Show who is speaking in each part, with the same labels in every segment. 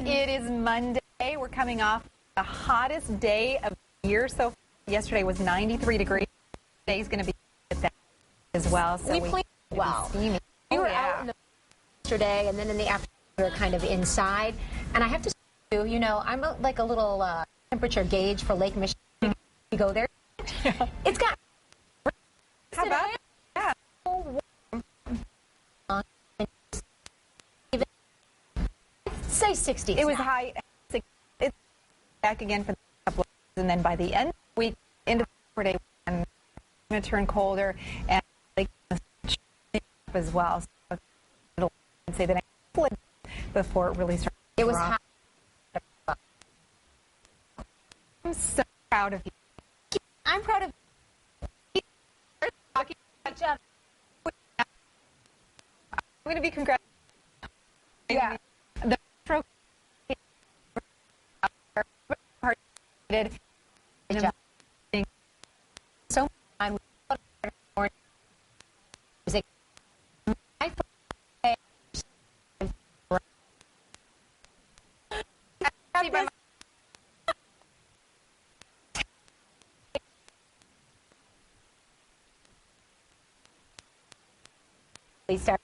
Speaker 1: It is Monday. We're coming off the hottest day of the year so far. Yesterday was 93 degrees. Today's going to be at that as well. So
Speaker 2: we played well.
Speaker 1: We
Speaker 2: were out in the yesterday, and then in the afternoon we were kind of inside. And I have to say, you know, I'm like a little temperature gauge for Lake Michigan. We go there. It's got.
Speaker 1: How about that?
Speaker 2: Say 60s.
Speaker 1: It was high. It's back again for a couple of days, and then by the end of the week, into the day, it's going to turn colder and like as well. So it'll say the next before it really starts.
Speaker 2: It was hot.
Speaker 1: I'm so proud of you.
Speaker 2: I'm proud of you.
Speaker 1: I'm going to be congratulated.
Speaker 2: Yeah.
Speaker 1: The stroke did
Speaker 2: so much music. Start.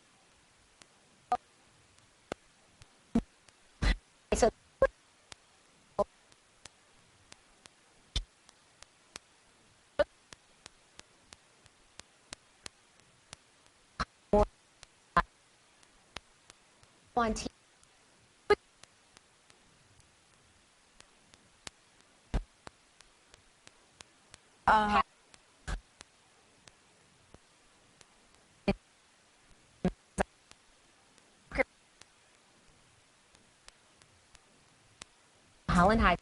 Speaker 2: So on TV. Holland High.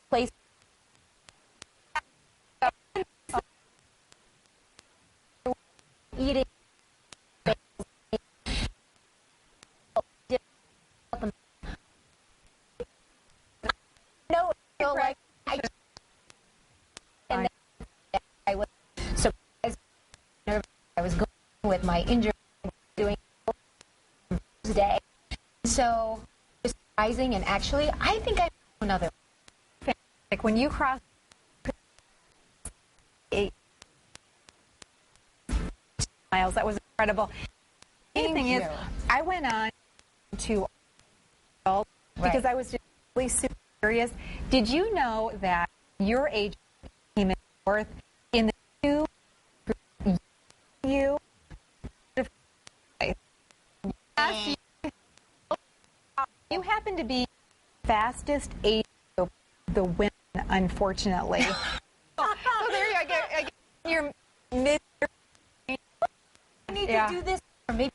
Speaker 2: Place. Eating. No, feel like I was surprised. I was going with my injury. Doing today, so it's surprising, and actually, I think I know another.
Speaker 1: Like when you cross 8 miles, that was incredible. The thing is, I went on to because I was just really super curious. Did you know that your age came in fourth in the two you? You happen to be fastest age of the women, unfortunately. So there you go. I get your mid.
Speaker 2: I need to do this for me.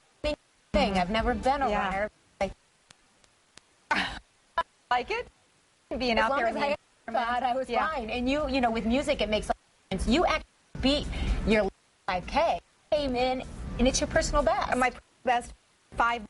Speaker 2: Thing. I've never been a runner.
Speaker 1: Like it? Being
Speaker 2: as
Speaker 1: out
Speaker 2: long
Speaker 1: there.
Speaker 2: As I thought I was fine. And you know, with music, it makes sense. You actually beat your 5K. Came in, and it's your personal best.
Speaker 1: My best 5.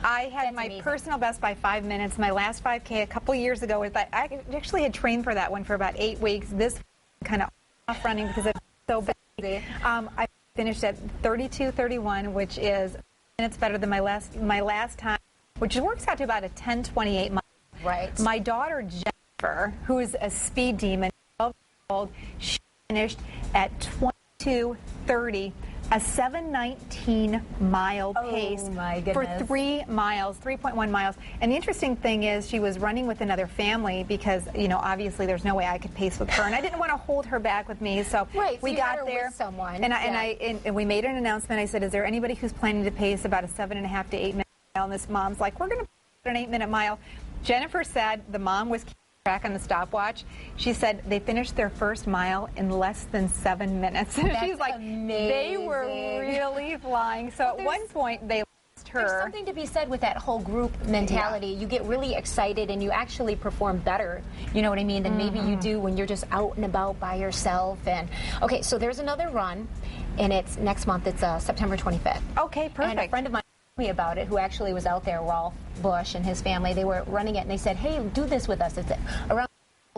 Speaker 1: I had
Speaker 2: That's
Speaker 1: my
Speaker 2: amazing.
Speaker 1: personal best by 5 minutes. My last 5K a couple years ago was that I actually had trained for that one for about 8 weeks. This kind of off running because it's so busy. I finished at 32:31, which is minutes better than my last time, which works out to about a 10:28 mile.
Speaker 2: Right.
Speaker 1: My daughter Jennifer, who is a speed demon, 12 years old, she finished at 22:30. A 7:19 mile pace for 3 miles, 3.1 miles. And the interesting thing is she was running with another family because, you know, obviously there's no way I could pace with her. And I didn't want to hold her back with me. So we got there.
Speaker 2: With someone.
Speaker 1: And we made an announcement. I said, is there anybody who's planning to pace about a 7.5 to 8 minute mile? And this mom's like, we're going to put an 8-minute mile. Jennifer said the mom was track on the stopwatch. She said they finished their first mile in less than 7 minutes. She's like,
Speaker 2: amazing.
Speaker 1: They were really flying. So at one point they lost her.
Speaker 2: There's something to be said with that whole group mentality. You get really excited and you actually perform better, you know what I mean, than maybe you do when you're just out and about by yourself. And okay, so there's another run, and it's next month. It's September 25th.
Speaker 1: Okay, perfect.
Speaker 2: And a friend of mine told me about it, who actually was out there, Rolf Bush and his family. They were running it, and they said, hey, do this with us. It's around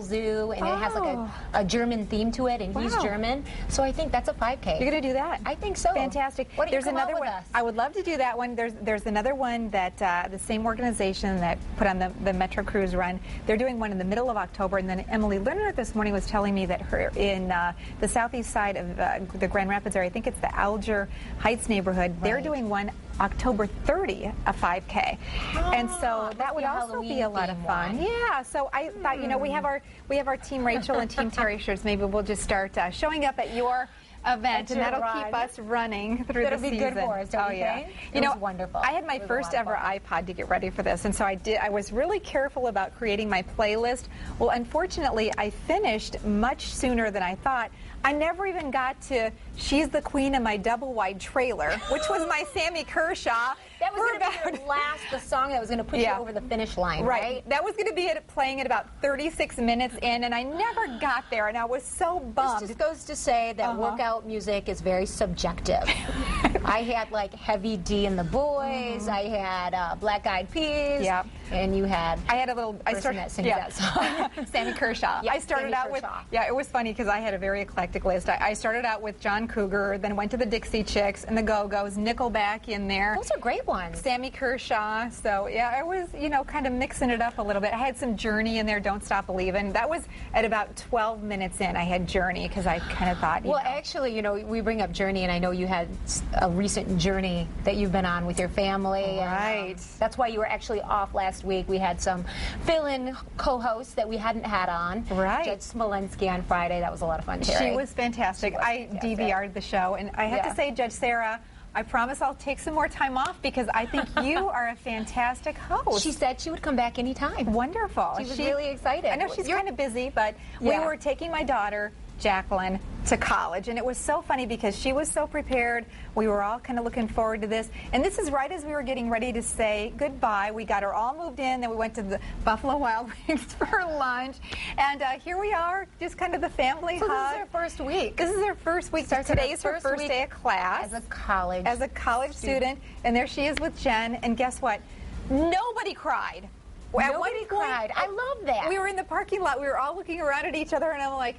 Speaker 2: Zoo, and it has like a German theme to it, and he's German. So I think that's a 5K.
Speaker 1: You're going to do that?
Speaker 2: I think so.
Speaker 1: Fantastic.
Speaker 2: What do you come
Speaker 1: another
Speaker 2: up with
Speaker 1: one.
Speaker 2: us?
Speaker 1: I would love to do that one. There's another one that the same organization that put on the Metro Cruise run. They're doing one in the middle of October, and then Emily Lerner this morning was telling me that her in the southeast side of the Grand Rapids area, I think it's the Alger Heights neighborhood, they're doing one October 30, a 5K. And so that would also be a lot of fun. Yeah, so I thought, you know, we have our Team Rachael and Team Terri shirts. Maybe we'll just start showing up at your event, and that'll keep us running through the season.
Speaker 2: That'll be good for us, don't you think?
Speaker 1: You know,
Speaker 2: wonderful.
Speaker 1: I had my first ever iPod to get ready for this, and so I was really careful about creating my playlist. Well, unfortunately, I finished much sooner than I thought. I never even got to She's the Queen of My Double Wide Trailer, which was my Sammy Kershaw.
Speaker 2: That was going to be the song that was going to put you over the finish line, right?
Speaker 1: That was going to be playing at about 36 minutes in, and I never got there, and I was so bummed.
Speaker 2: This just goes to say that workout music is very subjective. I had like Heavy D and the Boys, I had Black Eyed Peas, and you had I started that sings that song.
Speaker 1: Sammy Kershaw. I started out with, it was funny because I had a very eclectic list. I started out with John Cougar, then went to the Dixie Chicks and the Go-Go's, Nickelback in there.
Speaker 2: Those are great ones.
Speaker 1: Sammy Kershaw. So yeah, I was, you know, kind of mixing it up a little bit. I had some Journey in there, Don't Stop Believin'. That was at about 12 minutes in. I had Journey because I kind of thought,
Speaker 2: well, actually, you know, we bring up Journey, and I know you had a recent journey that you've been on with your family.
Speaker 1: Right.
Speaker 2: And, that's why you were actually off last week. We had some fill-in co-hosts that we hadn't had on.
Speaker 1: Right.
Speaker 2: Judge Smolensky on Friday. That was a lot of fun, Terri.
Speaker 1: She was fantastic. I DVR'd the show, and I have to say, Judge Sarah, I promise I'll take some more time off because I think you are a fantastic host.
Speaker 2: She said she would come back anytime.
Speaker 1: Wonderful.
Speaker 2: She was really excited.
Speaker 1: I know she's kind of busy, but we were taking my daughter, Jacqueline, to college, and it was so funny because she was so prepared. We were all kind of looking forward to this, and this is right as we were getting ready to say goodbye. We got her all moved in, then we went to the Buffalo Wild Wings for lunch, and here we are, just kind of the family hug.
Speaker 2: This is her first week.
Speaker 1: This is her first week. Today's her first day of class.
Speaker 2: As a college
Speaker 1: student, and there she is with Jen, and guess what? Nobody cried.
Speaker 2: Nobody cried. I love that.
Speaker 1: We were in the parking lot. We were all looking around at each other, and I'm like,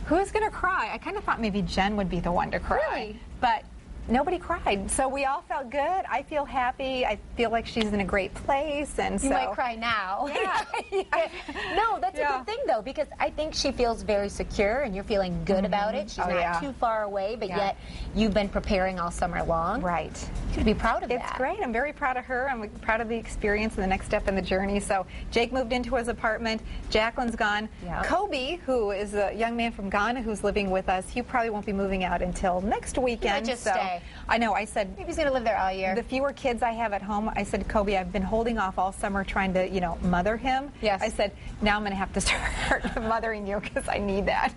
Speaker 1: who's going to cry? I kind of thought maybe Jen would be the one to cry.
Speaker 2: Really?
Speaker 1: But nobody cried. So we all felt good. I feel happy. I feel like she's in a great place. And
Speaker 2: you might cry now.
Speaker 1: Yeah.
Speaker 2: No, that's a good thing, though, because I think she feels very secure, and you're feeling good about it. She's not too far away, but yet you've been preparing all summer long.
Speaker 1: Right.
Speaker 2: You should be proud of that.
Speaker 1: It's great. I'm very proud of her. I'm proud of the experience and the next step in the journey. So Jake moved into his apartment. Jacqueline's gone.
Speaker 2: Yeah.
Speaker 1: Kobe, who is a young man from Ghana who's living with us, he probably won't be moving out until next weekend.
Speaker 2: Just stay.
Speaker 1: I know. I said
Speaker 2: maybe he's going to live there all year.
Speaker 1: The fewer kids I have at home, I said, Kobe, I've been holding off all summer trying to, you know, mother him.
Speaker 2: Yes.
Speaker 1: I said, now I'm going to have to start mothering you because I need that.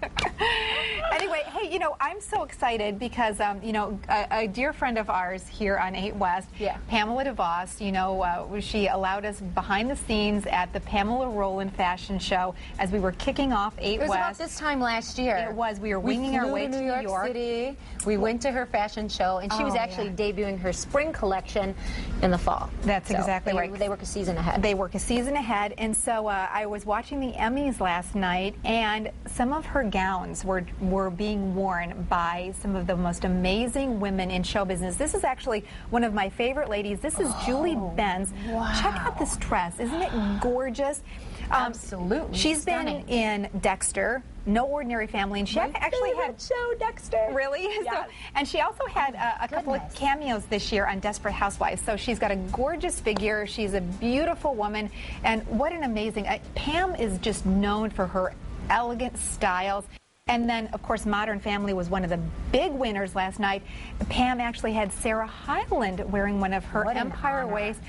Speaker 1: Anyway, hey, you know, I'm so excited because, you know, a dear friend of ours here on 8 West, Pamela DeVos, you know, she allowed us behind the scenes at the Pamela Rowland Fashion Show as we were kicking off 8 West.
Speaker 2: It was about this time last year.
Speaker 1: It was. We were winging our way to New York
Speaker 2: City. We went to her fashion show, and she was actually debuting her spring collection in the fall.
Speaker 1: That's exactly right.
Speaker 2: They work a season ahead.
Speaker 1: They work a season ahead, and so I was watching the Emmys last night, and some of her gowns were being worn by some of the most amazing women in show business. This is actually one of my favorite ladies. This is Julie Benz.
Speaker 2: Wow.
Speaker 1: Check out this dress. Isn't it gorgeous?
Speaker 2: Absolutely.
Speaker 1: She's
Speaker 2: stunning.
Speaker 1: been in Dexter, No Ordinary Family, and she actually had
Speaker 2: show Dexter.
Speaker 1: Really?
Speaker 2: Yes.
Speaker 1: So, and she also had a couple of cameos this year on Desperate Housewives. So she's got a gorgeous figure. She's a beautiful woman, and what an amazing. Pam is just known for her elegant styles. And then, of course, Modern Family was one of the big winners last night. Pam actually had Sarah Hyland wearing one of her Empire waist.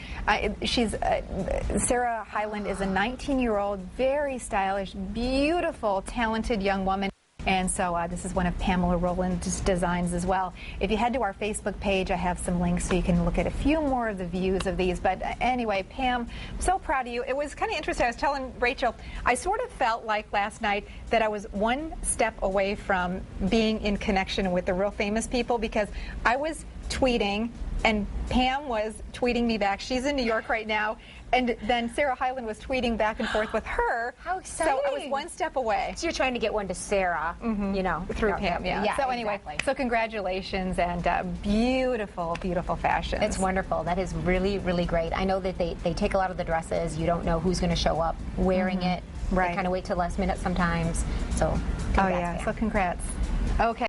Speaker 1: Sarah Hyland is a 19-year-old, very stylish, beautiful, talented young woman. And so this is one of Pamela Rowland's designs as well. If you head to our Facebook page, I have some links so you can look at a few more of the views of these. But anyway, Pam, I'm so proud of you. It was kind of interesting. I was telling Rachel, I sort of felt like last night that I was one step away from being in connection with the real famous people because I was tweeting, and Pam was tweeting me back. She's in New York right now. And then Sarah Hyland was tweeting back and forth with her.
Speaker 2: How exciting.
Speaker 1: So I was one step away.
Speaker 2: So you're trying to get one to Sarah, you know.
Speaker 1: Through Pam, yeah. So anyway, so congratulations, and beautiful, beautiful fashions.
Speaker 2: It's wonderful. That is really, really great. I know that they take a lot of the dresses. You don't know who's going to show up wearing it.
Speaker 1: Right.
Speaker 2: They kind of wait till last minute sometimes. So congrats.
Speaker 1: So congrats. Okay.